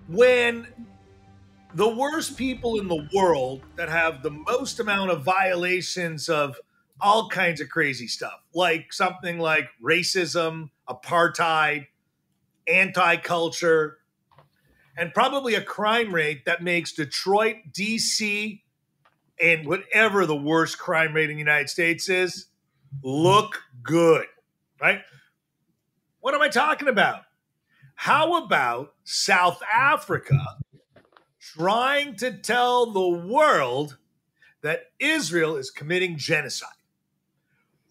when the worst people in the world that have the most amount of violations of all kinds of crazy stuff, like something like racism, apartheid, anti-culture, and probably a crime rate that makes Detroit, DC, and whatever the worst crime rate in the United States is, look good, right? What am I talking about? How about South Africa trying to tell the world that Israel is committing genocide?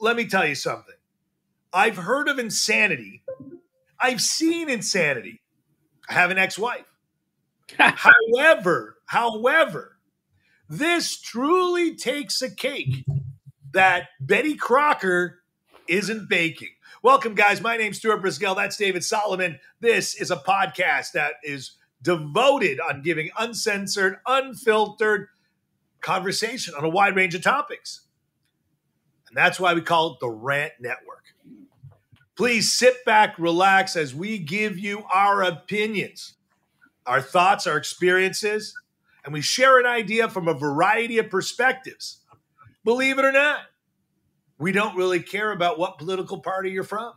Let me tell you something. I've heard of insanity. I've seen insanity. I have an ex-wife. However, this truly takes a cake that Betty Crocker isn't baking. Welcome, guys. My name's Stuart Brisgell. That's David Solomon. This is a podcast that is devoted on giving uncensored, unfiltered conversation on a wide range of topics. And that's why we call it the Rant Network. Please sit back, relax as we give you our opinions, our thoughts, our experiences, and we share an idea from a variety of perspectives. Believe it or not, we don't really care about what political party you're from.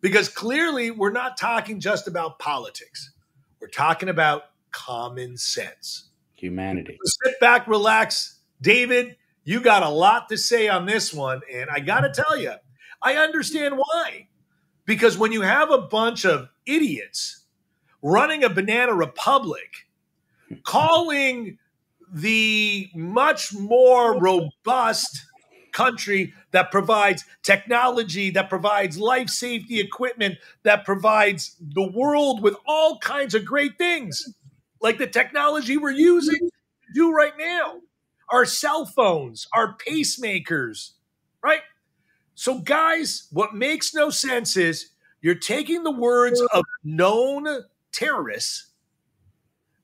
Because clearly, we're not talking just about politics. We're talking about common sense. Humanity. So sit back, relax. David, you got a lot to say on this one, and I got to tell you, I understand why. Because when you have a bunch of idiots running a banana republic, calling the much more robust country that provides technology, that provides life safety equipment, that provides the world with all kinds of great things, like the technology we're using to do right now, our cell phones, our pacemakers, right? So, guys, what makes no sense is you're taking the words of known terrorists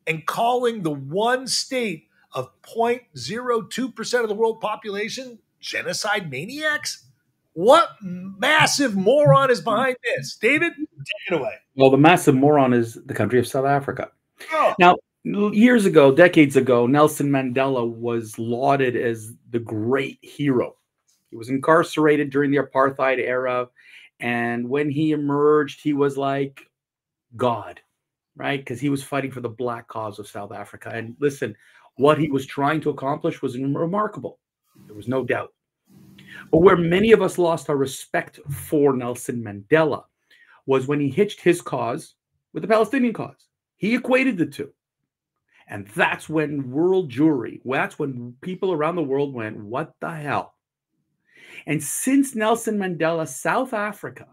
and calling the one state of 0.02% of the world population genocide maniacs? What massive moron is behind this? David, take it away. Well, the massive moron is the country of South Africa. Oh. Now, years ago, decades ago, Nelson Mandela was lauded as the great hero. He was incarcerated during the apartheid era. And when he emerged, he was like God, right? Because he was fighting for the black cause of South Africa. And listen, what he was trying to accomplish was remarkable. There was no doubt. But where many of us lost our respect for Nelson Mandela was when he hitched his cause with the Palestinian cause. He equated the two. And that's when world Jewry, that's when people around the world went, what the hell? And since Nelson Mandela, South Africa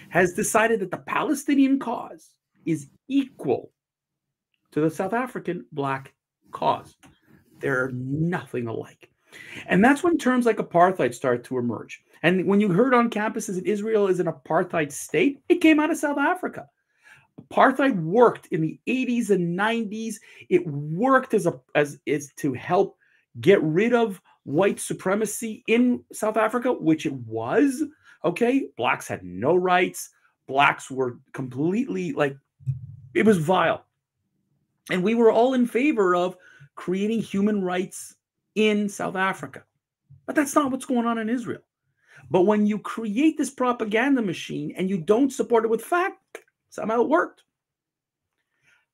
has decided that the Palestinian cause is equal to the South African black cause. They're nothing alike. And that's when terms like apartheid start to emerge. And when you heard on campuses that Israel is an apartheid state, it came out of South Africa. Apartheid worked in the 80s and 90s. It worked as to help get rid of white supremacy in South Africa, which it was. Okay, blacks had no rights. Blacks were completely it was vile. And we were all in favor of creating human rights in South Africa. But that's not what's going on in Israel. But when you create this propaganda machine and you don't support it with fact, somehow it worked.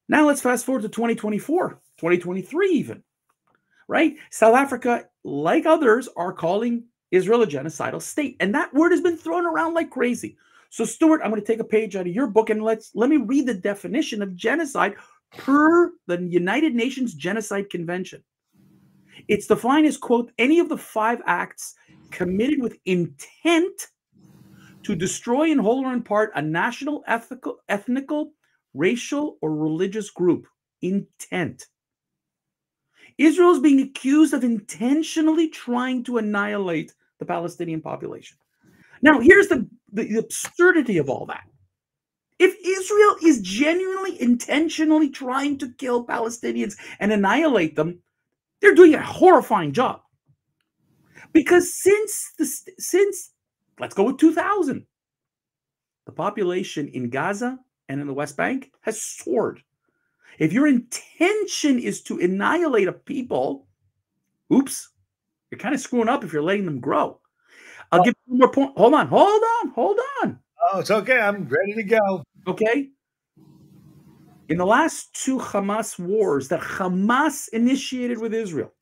Now let's fast forward to 2024, 2023 even, right? South Africa, like others, are calling Israel a genocidal state. And that word has been thrown around like crazy. So Stuart, I'm going to take a page out of your book and let me read the definition of genocide per the United Nations Genocide Convention. It's defined as, quote, any of the 5 acts committed with intent to destroy in whole or in part a national, ethnical, racial, or religious group. Intent. Israel is being accused of intentionally trying to annihilate the Palestinian population. Now, here's the absurdity of all that. If Israel is genuinely, intentionally trying to kill Palestinians and annihilate them, they're doing a horrifying job. Because since let's go with 2000, the population in Gaza and in the West Bank has soared. If your intention is to annihilate a people, oops, you're kind of screwing up if you're letting them grow. I'll give you one more point. Hold on. Oh, it's okay. I'm ready to go. Okay. In the last 2 Hamas wars that Hamas initiated with Israel,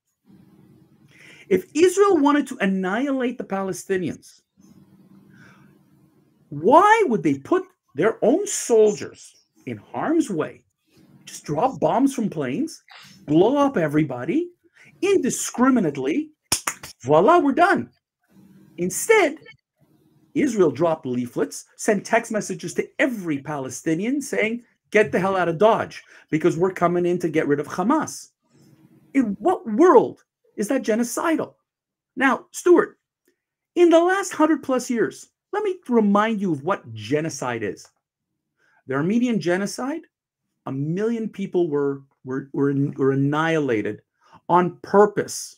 if Israel wanted to annihilate the Palestinians, why would they put their own soldiers in harm's way, just drop bombs from planes, blow up everybody indiscriminately? Voila, we're done. Instead, Israel dropped leaflets, sent text messages to every Palestinian saying, get the hell out of Dodge because we're coming in to get rid of Hamas. In what world is that genocidal? Now, Stuart, in the last 100+ years, let me remind you of what genocide is. The Armenian genocide, 1 million people were annihilated on purpose.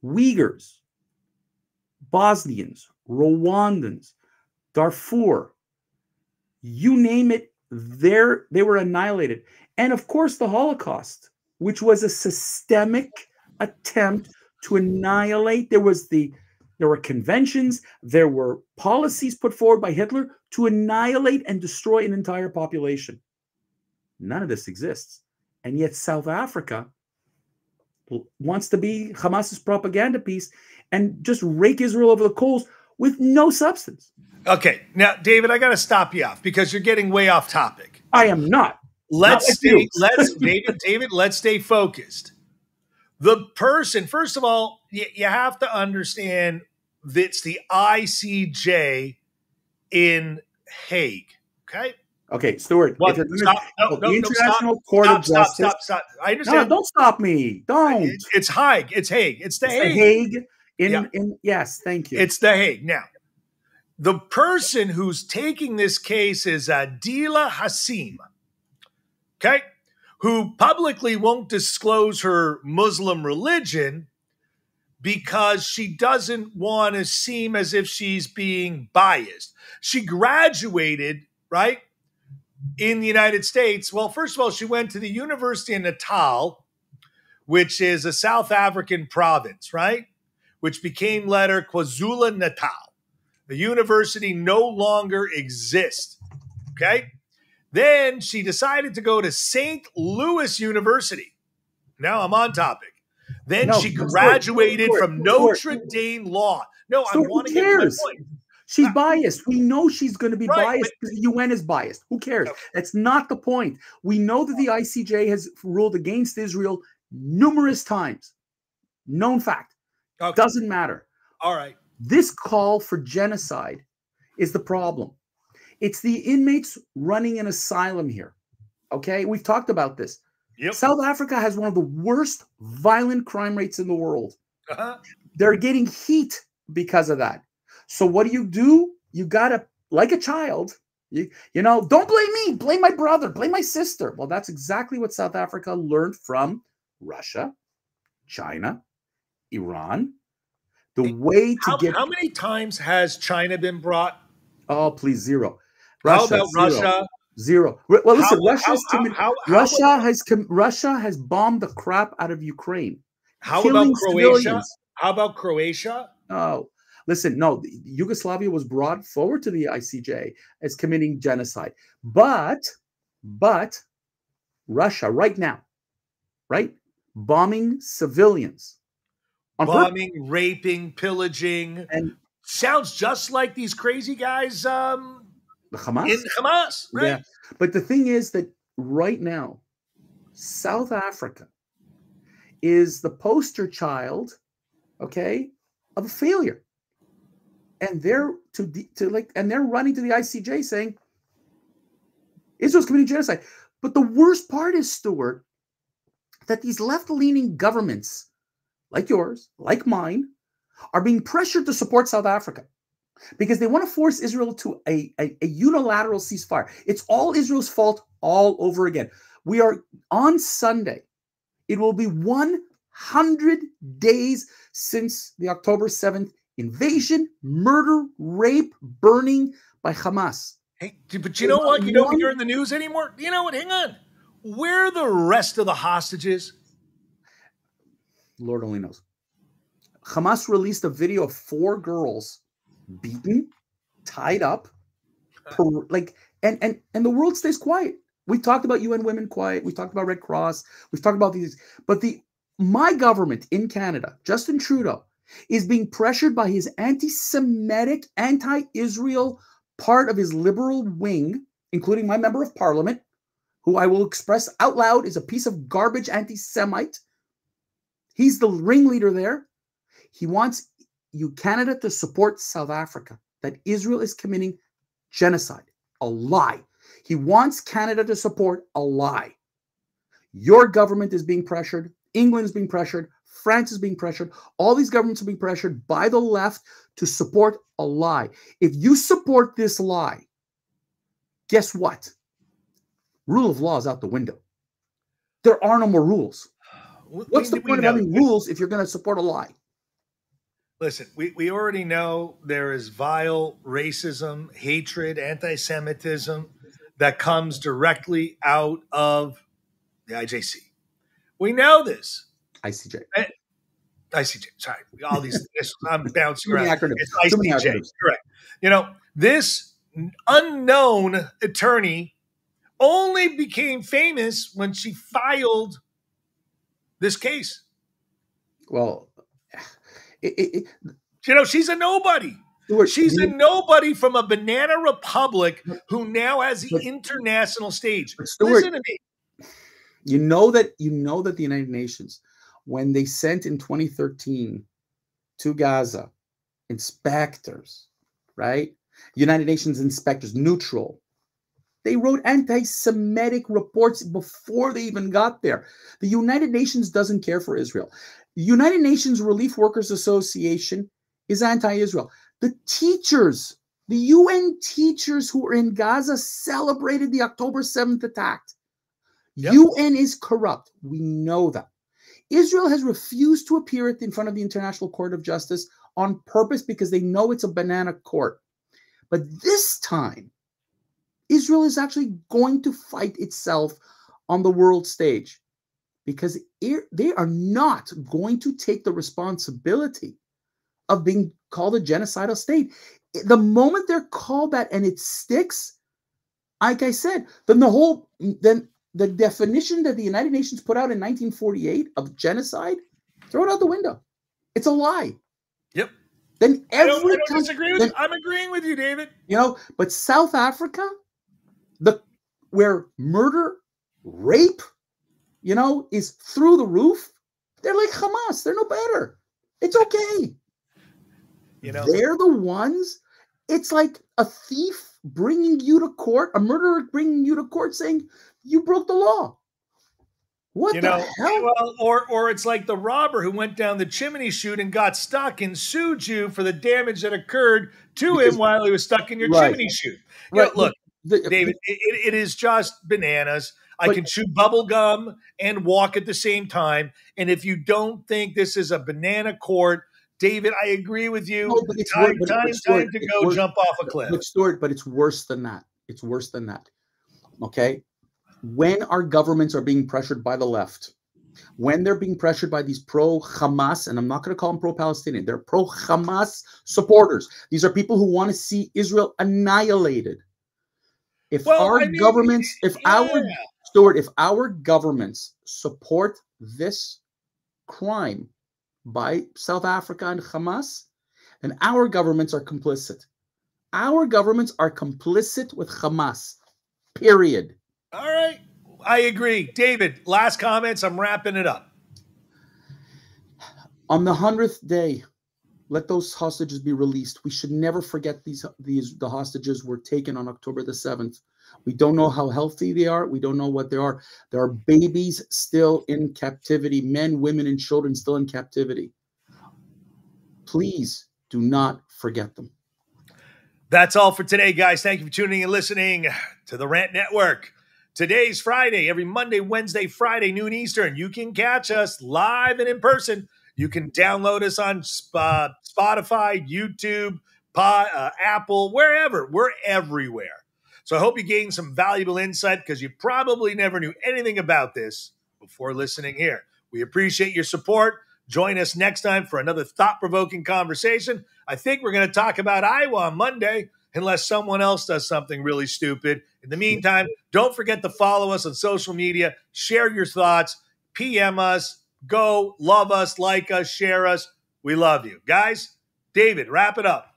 Uyghurs, Bosnians, Rwandans, Darfur, you name it, they were annihilated. And of course, the Holocaust, which was a systemic attempt to annihilate. There were conventions, there were policies put forward by Hitler to annihilate and destroy an entire population. None of this exists. And yet South Africa wants to be Hamas's propaganda piece and just rake Israel over the coals with no substance. Okay. Now, David, I got to stop you off because you're getting way off topic. I am not. David, let's stay focused. The person, first of all, you have to understand that it's the ICJ in Hague. Okay. Okay, Stuart. What? International Court of Justice. Stop. I understand. No, don't stop me. Don't. It's Hague. It's Hague. It's the Hague. The Hague. Yes, thank you. It's the Hague. Now, the person who's taking this case is Adila Hassim. Okay. Who publicly won't disclose her Muslim religion because she doesn't want to seem as if she's being biased. She graduated, right, in the United States. Well, first of all, she went to the University of Natal, which is a South African province, right, which became later KwaZulu-Natal. The university no longer exists, okay? Then she decided to go to St. Louis University. Now I'm on topic. Then she graduated from Notre Dame Law. No, I want to get to my point. She's biased. We know she's going to be biased because the UN is biased. Who cares? Okay. That's not the point. We know that the ICJ has ruled against Israel numerous times. Known fact. Okay. Doesn't matter. All right. This call for genocide is the problem. It's the inmates running an asylum here. Okay? We've talked about this. Yep. South Africa has one of the worst violent crime rates in the world. They're getting heat because of that. So what do? You got to, like a child, you know, don't blame me, blame my brother, blame my sister. Well, that's exactly what South Africa learned from Russia, China, Iran. How many times has China been brought? Oh, please, zero. How about Russia? Zero. Well, listen, Russia has bombed the crap out of Ukraine. How about Croatia? How about Croatia? Oh, listen, no, Yugoslavia was brought forward to the ICJ as committing genocide. But Russia right now, right? Bombing civilians. Bombing, raping, pillaging. And sounds just like these crazy guys the Hamas? In Hamas, right? Yeah. But the thing is that right now, South Africa is the poster child, okay, of a failure. And they're running to the ICJ saying Israel's committing genocide. But the worst part is, Stuart, that these left-leaning governments, like yours, like mine, are being pressured to support South Africa because they want to force Israel to a unilateral ceasefire. It's all Israel's fault all over again. We are on Sunday. It will be 100 days since the October 7th invasion, murder, rape, burning by Hamas. Hey, but you know what? You don't hear in the news anymore. You know what? Hang on. Where are the rest of the hostages? Lord only knows. Hamas released a video of 4 girls beaten, tied up, and the world stays quiet. We talked about UN Women quiet. We talked about Red Cross. We've talked about these, but my government in Canada, Justin Trudeau, is being pressured by his anti-Semitic, anti-Israel part of his liberal wing, including my member of parliament, who I will express out loud is a piece of garbage anti-Semite. He's the ringleader there. He wants Canada to support South Africa, that Israel is committing genocide. A lie. He wants Canada to support a lie. Your government is being pressured. England is being pressured. France is being pressured. All these governments are being pressured by the left to support a lie. If you support this lie, guess what? Rule of law is out the window. There are no more rules. What's the point of having rules if you're going to support a lie? Listen, we already know there is vile racism, hatred, anti-Semitism that comes directly out of the IJC. We know this. ICJ. ICJ. Sorry. All these, I'm bouncing around. Acronyms. It's ICJ. Correct. You know, this unknown attorney only became famous when she filed this case. Well, you know, she's a nobody. She's a nobody from a banana republic who now has the international stage. Listen to me. You know that the United Nations, when they sent in 2013 to Gaza inspectors, right? United Nations inspectors, neutral. They wrote anti-Semitic reports before they even got there. The United Nations doesn't care for Israel. The United Nations Relief Workers Association is anti-Israel. The teachers, the UN teachers who were in Gaza celebrated the October 7th attack. Yep. UN is corrupt. We know that. Israel has refused to appear in front of the International Court of Justice on purpose because they know it's a banana court. But this time, Israel is actually going to fight itself on the world stage because they are not going to take the responsibility of being called a genocidal state. The moment they're called that and it sticks, like I said, then the definition that the United Nations put out in 1948 of genocide, throw it out the window. It's a lie. Yep. Then I don't disagree with you. I'm agreeing with you, David. You know, but South Africa, where murder, rape, you know, is through the roof, they're like Hamas. They're no better. It's okay. You know, they're the ones. It's like a thief bringing you to court, a murderer bringing you to court saying you broke the law. What the hell? Well, or it's like the robber who went down the chimney chute and got stuck and sued you for the damage that occurred to him while he was stuck in your chimney chute. You know, look, David, it is just bananas. I can chew bubble gum and walk at the same time. And if you don't think this is a banana court, David, I agree with you. No, but it's time to go jump off a cliff. But it's worse than that. It's worse than that. Okay? When our governments are being pressured by the left, when they're being pressured by these pro-Hamas, and I'm not going to call them pro-Palestinian, they're pro-Hamas supporters. These are people who want to see Israel annihilated. If our governments support this crime by South Africa and Hamas, then our governments are complicit. Our governments are complicit with Hamas, period. All right. I agree. David, last comments. I'm wrapping it up. On the 100th day, let those hostages be released. We should never forget the hostages were taken on October the 7th. We don't know how healthy they are. We don't know what they are. There are babies still in captivity, men, women, and children still in captivity. Please do not forget them. That's all for today, guys. Thank you for tuning and listening to the Rant Network. Today's Friday, every Monday, Wednesday, Friday, noon Eastern. You can catch us live and in person. You can download us on Spotify, YouTube, Apple, wherever. We're everywhere. So I hope you gained some valuable insight because you probably never knew anything about this before listening here. We appreciate your support. Join us next time for another thought-provoking conversation. I think we're going to talk about Iowa on Monday, unless someone else does something really stupid. In the meantime, don't forget to follow us on social media, share your thoughts, PM us, go, love us, like us, share us. We love you. Guys, David, wrap it up.